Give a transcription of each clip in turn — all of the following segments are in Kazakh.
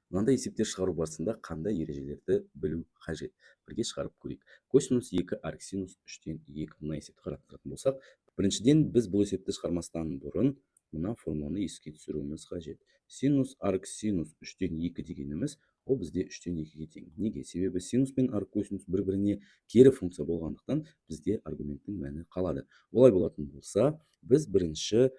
Мынандай есептер шығару барысында қандай ережелерді білу қажет? Бірге шығарып көрейік. Косинус 2 арк синус 3-тен 2. Мына есепті қарастыратын болсақ, біріншіден біз бұл есепті шығармастан бұрын мына формуланы еске түсіруіміз қажет. Синус арк синус 3-тен 2 дегеніміз ол бізде 3-тен 2-ге тең. Неге? Себебі синус пен арк косинус бір-біріне кері функция болғандықтан бізде аргументтің мәні қалады. Олай болатын болса, біз бірінші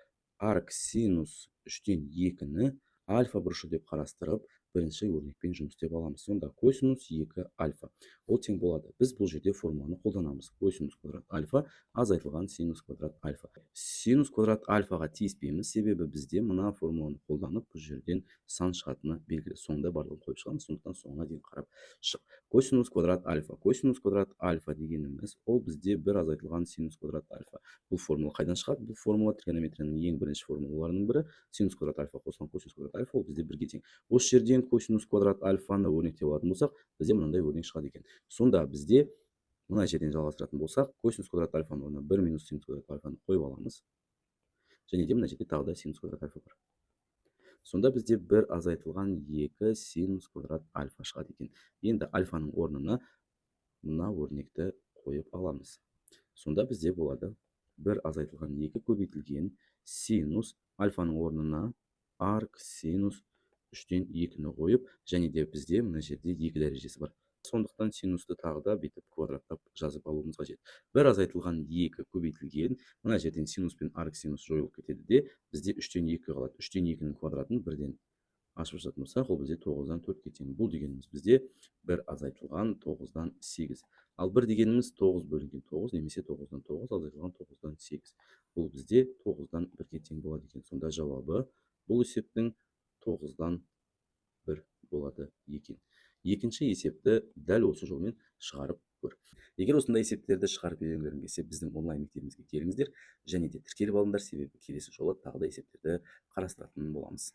арк синус 3-тен 2-ні альфа бұрышы деп қарастырып, бірінші өрнекпен жұмыс істеп аламыз. Сонда косинус 2 альфа. Ол тең болады. Біз бұл жерде формуланы қолданамыз. Косинус квадрат альфа азайтылған синус квадрат альфа. Синус квадрат альфаға тиіспейміз, себебі бізде мына формуланы қолданып, бұл жерден сан шығатыны белгілі. Соңында барлығын қойып шығамыз, сондықтан соңына дейін қарап шық. Косинус квадрат альфа. Косинус квадрат альфа дегеніміз ол бізде бір азайтылған синус квадрат альфа. Бұл формула қайдан шығады? Бұл формула тригонометрияның ең бірінші формулаларының бірі. Синус квадрат альфа қосылған косинус квадрат альфа ол бізде бірге тең. Осы жерден косинус квадрат альфаны өрнектеп алатын болсақ, бізде мынандай өрнек шығады екен. Сонда бізде мына жерден жалғастыратын болсақ, косинус квадрат альфаның орнына 1 минус синус квадрат альфаны қойып аламыз. Және де мына жерде тағы да синус квадрат альфа бар. Сонда бізде бір азайтылған 2 синус квадрат альфа шығады екен. Енді альфаның орнына мына өрнекті қойып аламыз. Сонда бізде болады бір азайтылған 2 көбейтілген синус альфаның орнына арк синус 3-тен 2-ні қойып, және де бізде мына жерде 2 дәрежесі бар. Сондықтан синусты тағы да бүйтіп квадраттап жазып алуымыз қажет. Бір азайтылған 2 көбейтілген, мына жерден синус пен арк синус жойылып кетеді де, бізде 3-тен 2 қалады. 3-тен 2-нің квадратын бірден ашып жазатын болсақ, ол бізде 9-дан 4-ге тең. Бұл дегеніміз бізде бір азайтылған 9-дан 8. Ал бір дегеніміз 9 бөлінген 9 немесе 9-дан 9 азайтылған 9-дан 8. Бұл бізде 9-дан 1-ге тең болады екен. Сонда жауабы бұл есептің 9-дан 1 болады екен. Екінші есепті дәл осы жолмен шығарып көр. Егер осындай есептерді шығарып үйренгілерің келсе, біздің онлайн мектебімізге келіңіздер, және де тіркеліп алыңдар, себебі келесі жолы тағы да есептерді қарастыратын боламыз.